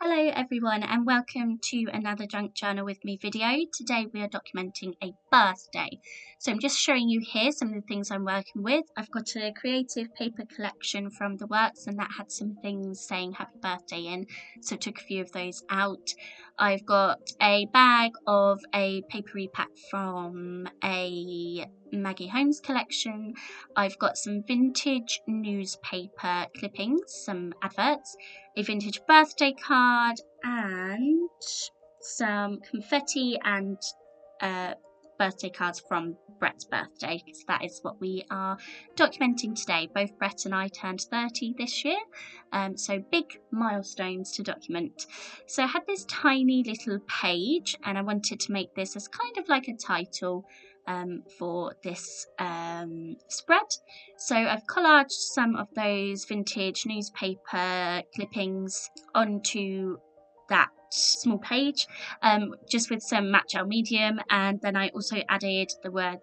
Hello everyone and welcome to another Junk Journal with me video. Today we are documenting a birthday. So I'm just showing you here some of the things I'm working with. I've got a creative paper collection from the works and that had some things saying happy birthday in, so I took a few of those out. I've got a bag of a papery pack from a Maggie Holmes collection. I've got some vintage newspaper clippings, some adverts, a vintage birthday card, and some confetti and birthday cards from Brett's birthday, because that is what we are documenting today. Both Brett and I turned 30 this year, so big milestones to document. So I had this tiny little page and I wanted to make this as kind of like a title for this spread. So I've collaged some of those vintage newspaper clippings onto that small page, just with some matte gel medium, and then I also added the word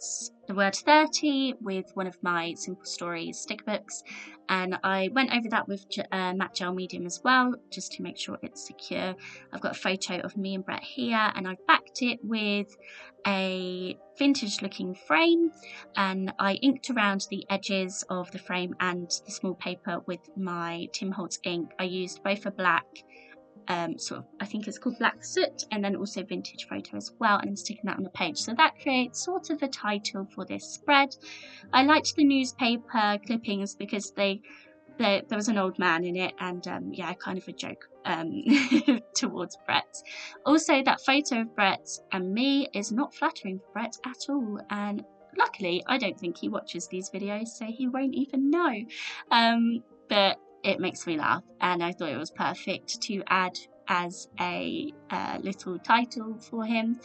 30 with one of my Simple Stories sticker books, and I went over that with matte gel medium as well, just to make sure it's secure. I've got a photo of me and Brett here, and I've backed it with a vintage looking frame, and I inked around the edges of the frame and the small paper with my Tim Holtz ink. I used both a black I think it's called Black Soot, and then also vintage photo as well, and I'm sticking that on the page. So that creates sort of a title for this spread. I liked the newspaper clippings because there was an old man in it, and yeah, kind of a joke towards Brett. Also, that photo of Brett and me is not flattering for Brett at all, and luckily I don't think he watches these videos, so he won't even know. But it makes me laugh, and I thought it was perfect to add as a little title for him.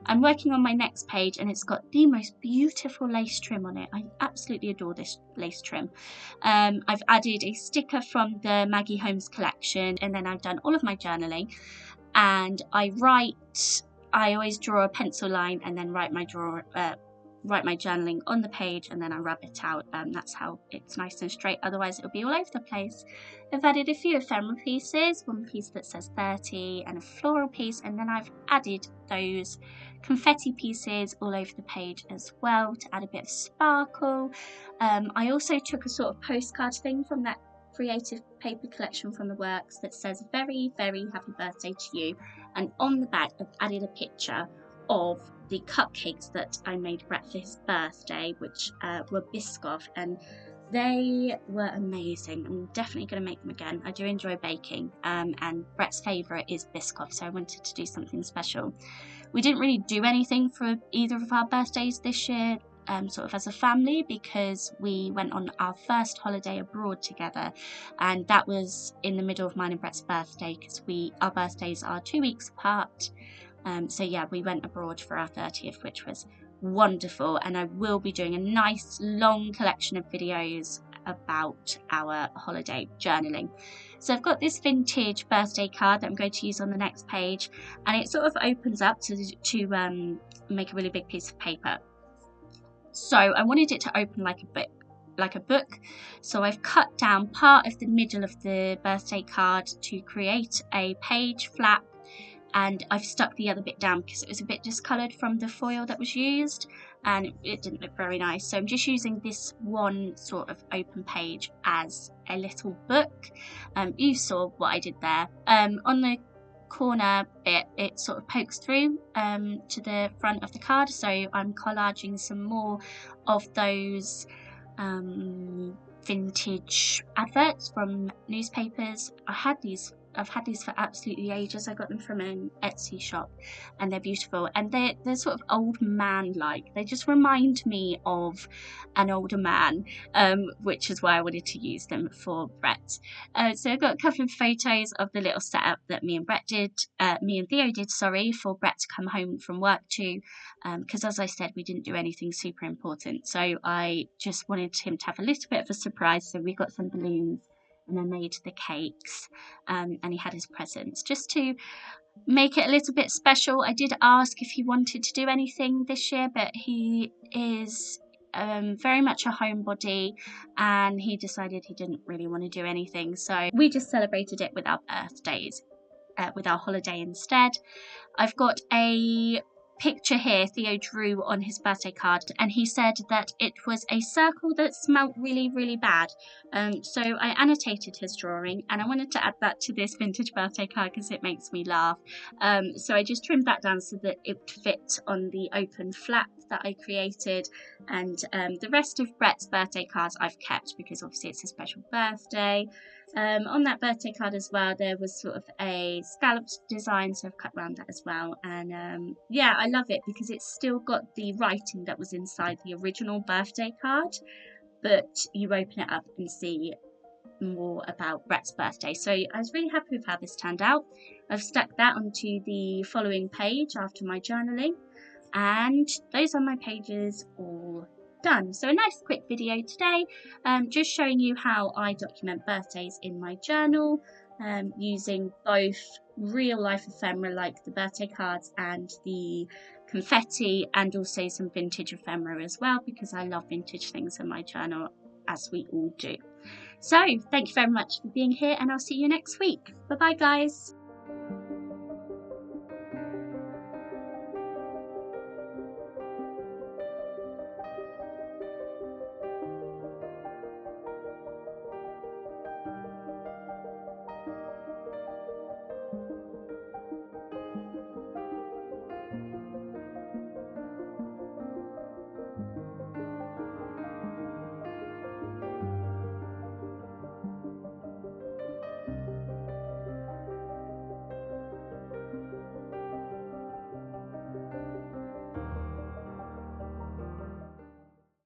I'm working on my next page and it's got the most beautiful lace trim on it. I absolutely adore this lace trim. I've added a sticker from the Maggie Holmes collection, and then I've done all of my journaling, and I always draw a pencil line and then write my journaling on the page, and then I rub it out. That's how it's nice and straight, otherwise it'll be all over the place. I've added a few ephemera pieces, one piece that says 30 and a floral piece, and then I've added those confetti pieces all over the page as well to add a bit of sparkle. I also took a sort of postcard thing from that creative paper collection from the works that says very, very happy birthday to you, and on the back I've added a picture of the cupcakes that I made Brett for his birthday, which were Biscoff, and they were amazing. I'm definitely going to make them again. I do enjoy baking, and Brett's favourite is Biscoff, so I wanted to do something special. We didn't really do anything for either of our birthdays this year, sort of as a family, because we went on our first holiday abroad together, and that was in the middle of mine and Brett's birthday, because our birthdays are 2 weeks apart. So yeah, we went abroad for our 30th, which was wonderful, and I will be doing a nice long collection of videos about our holiday journaling. So I've got this vintage birthday card that I'm going to use on the next page, and it sort of opens up to make a really big piece of paper. So I wanted it to open like a book, so I've cut down part of the middle of the birthday card to create a page flap, and I've stuck the other bit down because it was a bit discoloured from the foil that was used and it didn't look very nice. So I'm just using this one sort of open page as a little book. You saw what I did there. On the corner bit, it sort of pokes through to the front of the card, so I'm collaging some more of those vintage adverts from newspapers. I've had these for absolutely ages. I got them from an Etsy shop, and they're beautiful, and they're sort of old man-like. They just remind me of an older man, which is why I wanted to use them for Brett. So I've got a couple of photos of the little setup that me and Theo did, for Brett to come home from work to, because as I said, we didn't do anything super important, so I just wanted him to have a little bit of a surprise. So we got some balloons, and I made the cakes, and he had his presents just to make it a little bit special. I did ask if he wanted to do anything this year, but he is very much a homebody, and he decided he didn't really want to do anything, so we just celebrated it with our birthdays. with our holiday instead. I've got a picture here Theo drew on his birthday card, and he said that it was a circle that smelt really, really bad. So I annotated his drawing, and I wanted to add that to this vintage birthday card because it makes me laugh. So I just trimmed that down so that it would fit on the open flap that I created, and the rest of Brett's birthday cards I've kept because obviously it's a special birthday. On that birthday card as well, there was sort of a scalloped design, so I've cut around that as well. And yeah, I love it because it's still got the writing that was inside the original birthday card, but you open it up and see more about Brett's birthday. So I was really happy with how this turned out. I've stuck that onto the following page after my journaling, and those are my pages all done. So a nice quick video today, just showing you how I document birthdays in my journal, using both real life ephemera like the birthday cards and the confetti, and also some vintage ephemera as well, because I love vintage things in my journal, as we all do. So thank you very much for being here, and I'll see you next week. Bye bye, guys.